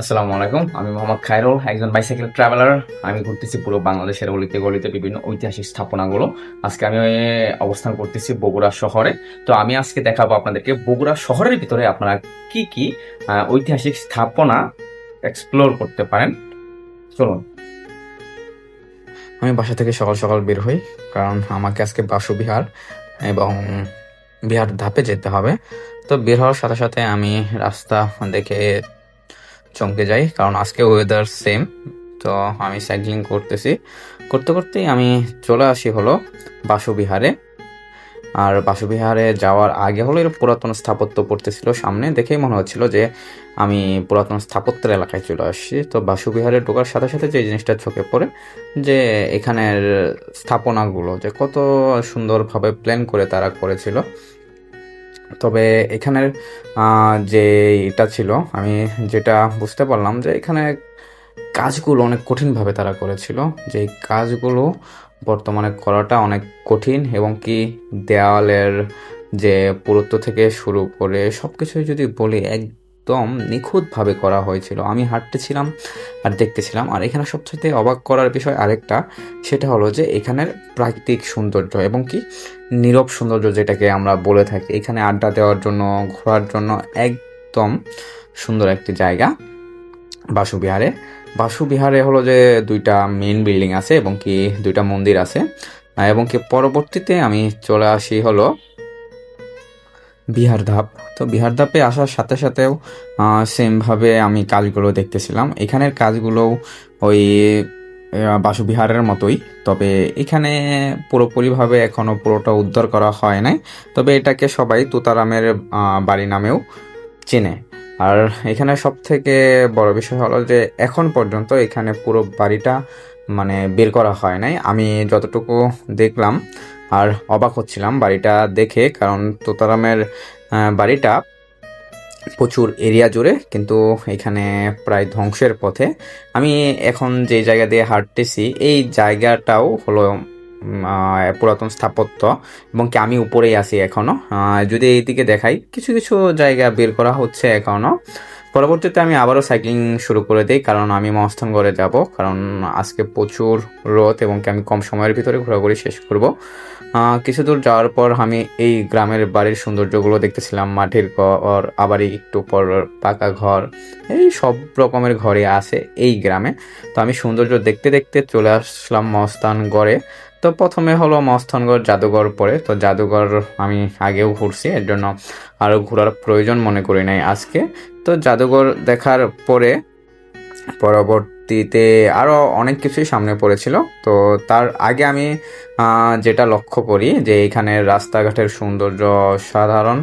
আসসালামু আলাইকুম। আমি মোহাম্মদ খায়রুল, একজন বাইসাইকেল ট্রাভেলার। আমি ঘুরতেছি পুরো বাংলাদেশের অলিতে গলিতে বিভিন্ন ঐতিহাসিক স্থাপনাগুলো। আজকে আমি অবস্থান করতেছি বগুড়া শহরে। তো আমি আজকে দেখাবো আপনাদেরকে বগুড়া শহরের ভিতরে আপনারা কি কি ঐতিহাসিক স্থাপনা এক্সপ্লোর করতে পারেন। চলুন। আমি বাসা থেকে সকাল সকাল বের হই, কারণ আমাকে আজকে বাসুবিহার এবং বিহার ধাপে যেতে হবে। তো বের হওয়ার সাথে সাথে আমি রাস্তা দেখে চমকে যাই, কারণ আজকে ওয়েদার সেম। তো আমি সাইক্লিং করতেছি, করতে করতেই আমি চলে আসি হলো বাসুবিহারে। আর বাসুবিহারে যাওয়ার আগে হলো এর পুরাতন স্থাপত্য পড়তেছিল সামনে, দেখেই মনে হচ্ছিল যে আমি পুরাতন স্থাপত্যের এলাকায় চলে আসছি। তো বাসুবিহারে ঢোকার সাথে সাথে যে জিনিসটা চোখে পড়ে, যে এখানের স্থাপনাগুলো যে কত সুন্দরভাবে প্ল্যান করে তারা করেছিল। তবে এখানের যে এটা ছিল, আমি যেটা বুঝতে পারলাম যে এখানে কাজগুলো অনেক কঠিনভাবে তারা করেছিল। যে কাজগুলো বর্তমানে করাটা অনেক কঠিন, এবং কি দেওয়ালের যে পুরুত্ব থেকে শুরু করে সব কিছুই যদি বলি একদম নিখুঁতভাবে করা হয়েছিল। আমি হাঁটতেছিলাম আর দেখতেছিলাম। আর এখানে সবচেয়ে অবাক করার বিষয় আরেকটা, সেটা হলো যে এখানের প্রাকৃতিক সৌন্দর্য এবং কি নীরব সৌন্দর্য, যেটাকে আমরা বলে থাকি। এখানে আড্ডা দেওয়ার জন্য, ঘোরার জন্য একদম সুন্দর একটি জায়গা বাসুবিহারে। বাসুবিহারে হলো যে দুইটা মেইন বিল্ডিং আছে এবং কি দুইটা মন্দির আছে। এবং কি পরবর্তীতে আমি চলে আসি হলো বিহার ধাপ। তো বিহার ধাপে আসার সাথে সাথেও সেমভাবে আমি কাজগুলো দেখতেছিলাম। এখানের কাজগুলোও ওই বাসুবিহারের মতোই। তবে এখানে পুরোপুরিভাবে এখনো পুরোটা উদ্ধার করা হয় নাই। তবে এটাকে সবাই তুতারামের বাড়ি নামেও চেনে। আর এখানে সব থেকে বড় বিষয় হলো যে এখন পর্যন্ত এখানে পুরো বাড়িটা মানে বের করা হয় নাই। আমি যতটুকু দেখলাম আর অবাক হচ্ছিলাম বাড়িটা দেখে, কারণ তোতারামের বাড়িটা প্রচুর এরিয়া জুড়ে, কিন্তু এখানে প্রায় ধ্বংসের পথে। আমি এখন যে জায়গা দিয়ে হাঁটতেছি এই জায়গাটাও হলো পুরাতন স্থাপত্য, এবং কি আমি উপরেই আছি এখনো। যদি এইদিকে দেখাই, কিছু কিছু জায়গা বের করা হচ্ছে এখনো। পরবর্তীতে আমি আবারও সাইক্লিং শুরু করে দিই, কারণ আমি মহাস্থানগড়ে যাব, কারণ আজকে প্রচুর রোদ এবং কি আমি কম সময়ের ভিতরে ঘোরাঘুরি শেষ করব। কিছু দূর যাওয়ার পর আমি এই গ্রামের বাড়ির সৌন্দর্যগুলো দেখতেছিলাম। মাটির ঘর, আবার একটু পর পাকা ঘর, এই সব রকমের ঘরে আছে এই গ্রামে। তো আমি সৌন্দর্য দেখতে দেখতে চলে আসলাম মহাস্থানগড়ে। তো প্রথমে হলো মহাস্থানগড় জাদুঘর, পরে তো জাদুঘর আমি আগেও ঘুরছি, এর জন্য আরও ঘোরার প্রয়োজন মনে করি নাই আজকে। তো জাদুঘর দেখার পরে পরবর্তীতে আরও অনেক কিছুই সামনে পড়েছিল। তো তার আগে আমি যেটা লক্ষ্য করি যে এখানের রাস্তাঘাটের সৌন্দর্য সাধারণ।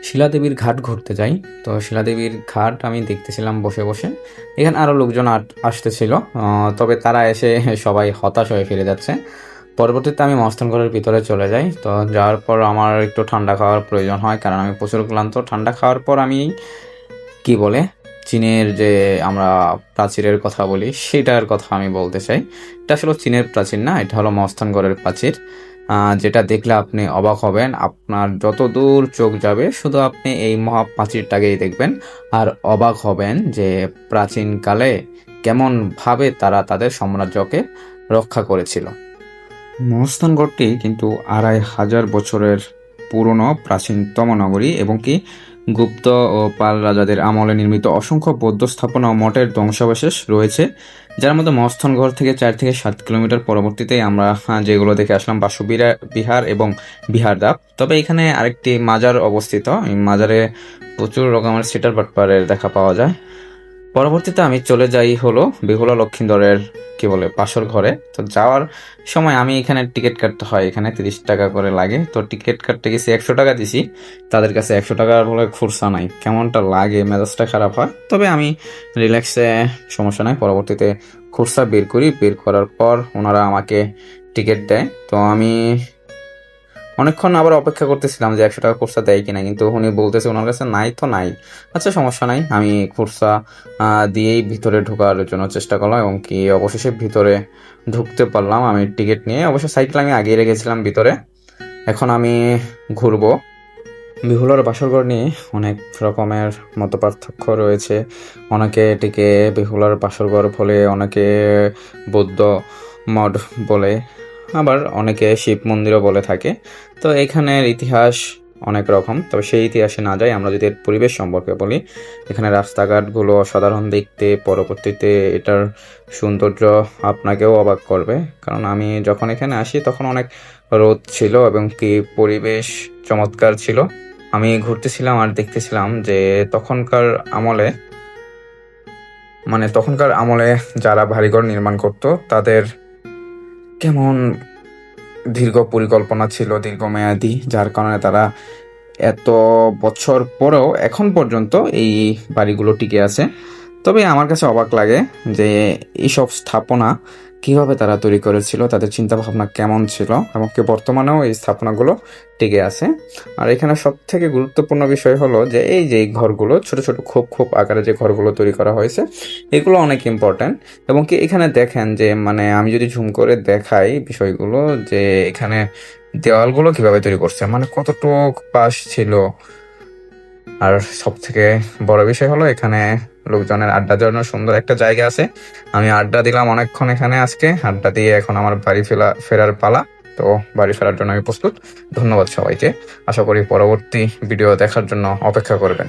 শিলাদেবীর ঘাট ঘুরতে যাই। তো শিলাদেবীর ঘাট আমি দেখতেছিলাম বসে বসে। এখানে আরও লোকজন আসতেছিল, তবে তারা এসে সবাই হতাশ হয়ে ফিরে যাচ্ছে। পরবর্তীতে আমি মস্তানগড়ের ভিতরে চলে যাই। তো যাওয়ার পর আমার একটু ঠান্ডা খাওয়ার প্রয়োজন হয়, কারণ আমি প্রচুর ক্লান্ত। ঠান্ডা খাওয়ার পর আমি কি বলে চীনের যে আমরা প্রাচীরের কথা বলি, সেটার কথা আমি বলতে চাই। এটা আসলে চীনের প্রাচীর না, এটা হলো মস্তানগড়ের প্রাচীর। যেটা দেখলে আপনি অবাক হবেন। আপনার যত দূর চোখ যাবে শুধু আপনি এই মহা প্রাচীরটাকেই দেখবেন, আর অবাক হবেন যে প্রাচীনকালে কেমন ভাবে তারা তাদের সাম্রাজ্যকে রক্ষা করেছিল। মহাস্থানগড়টি কিন্তু 2500 বছরের পুরনো প্রাচীনতম নগরী, এবং কি গুপ্ত ও পাল রাজাদের আমলে নির্মিত অসংখ্য বৌদ্ধ স্থাপনা ও মঠের ধ্বংসাবশেষ রয়েছে, যার মধ্যে মহাস্থানগড় থেকে 4 থেকে 7 কিলোমিটার পরবর্তীতেই আমরা যেগুলো দেখে আসলাম বিহার এবং বিহারধাপ। তবে এখানে আরেকটি মাজার অবস্থিত। এই মাজারে প্রচুর রকমের সিটার বাটপারের দেখা পাওয়া যায়। পরবর্তীতে আমি চলে যাই হলো বেহুলা লক্ষীন্দরের কি বলে বাসর ঘরে। তো যাওয়ার সময় আমি এখানে টিকিট কাটতে হয়, এখানে 30 টাকা করে লাগে। তো টিকিট কাটতে গেছি, 100 টাকা দিছি, তাদের কাছে 100 টাকার বলে খুরসা নাই। কেমনটা লাগে, মেজাজটা খারাপ হয়। তবে আমি রিল্যাক্সে, সমস্যা নাই। পরবর্তীতে খুরসা বের করি, বের করার পর ওনারা আমাকে টিকিট দেয়। তো আমি অনেকক্ষণ আবার অপেক্ষা করতেছিলাম যে 100 টাকা খুরসা দেয় কিনা, কিন্তু উনি বলতেছে ওনার কাছে নাই। তো নাই, আচ্ছা সমস্যা নাই। আমি খুরসা দিয়েই ভিতরে ঢোকার জন্য চেষ্টা করলাম, এবং কি অবশেষে ভিতরে ঢুকতে পারলাম আমি টিকিট নিয়ে। অবশ্য সাইকেল আমি আগিয়ে রেখেছিলাম ভিতরে। এখন আমি ঘুরবো। বেহুলার বাসরঘর নিয়ে অনেক রকমের মতপার্থক্য রয়েছে। অনেকে এটিকে বেহুলার বাসরঘর বলে, অনেকে বৌদ্ধ মঠ বলে, আবার অনেকে শিব মন্দিরও বলে থাকে। তো এখানের ইতিহাস অনেক রকম, তবে সেই ইতিহাসে না যাই, আমরা যদি এর পরিবেশ সম্পর্কে বলি, এখানে রাস্তাঘাটগুলো অসাধারণ দেখতে। পরবর্তীতে এটার সৌন্দর্য আপনাকেও অবাক করবে, কারণ আমি যখন এখানে আসি তখন অনেক রোদ ছিল এবং কি পরিবেশ চমৎকার ছিল। আমি ঘুরতেছিলাম আর দেখতেছিলাম যে তখনকার আমলে যারা বাড়িঘর নির্মাণ করত তাদের কেমন দীর্ঘ পরিকল্পনা ছিল, দীর্ঘমেয়াদী, যার কারণে তারা এত বছর পরেও এখন পর্যন্ত এই বাড়িগুলো টিকে আছে। তবে আমার কাছে অবাক লাগে যে এইসব স্থাপনা কিভাবে তারা তৈরি করেছিল, তাদের চিন্তা ভাবনা কেমন ছিল, এবং কি বর্তমানেও এই স্থাপনাগুলো টিকে আছে। আর এখানে সব থেকে গুরুত্বপূর্ণ বিষয় হলো যে এই ঘরগুলো ছোট ছোট খোপ খোপ আকারে যে ঘরগুলো তৈরি করা হয়েছে, এগুলো অনেক ইম্পর্ট্যান্ট। এবং কি এখানে দেখেন যে আমি যদি ঝুম করে দেখাই বিষয়গুলো, যে এখানে দেওয়ালগুলো কিভাবে তৈরি করছে, কতটুক পাশ ছিল। আর সব থেকে বড় বিষয় হলো এখানে লোকজনের আড্ডা দেওয়ার সুন্দর একটা জায়গা আছে। আমি আড্ডা দিলাম অনেকক্ষণ এখানে, আজকে আড্ডা দিয়ে এখন আমার বাড়ি ফেরার পালা। তো বাড়ি ফেরার জন্য আমি প্রস্তুত। ধন্যবাদ সবাইকে। আশা করি পরবর্তী ভিডিও দেখার জন্য অপেক্ষা করবেন।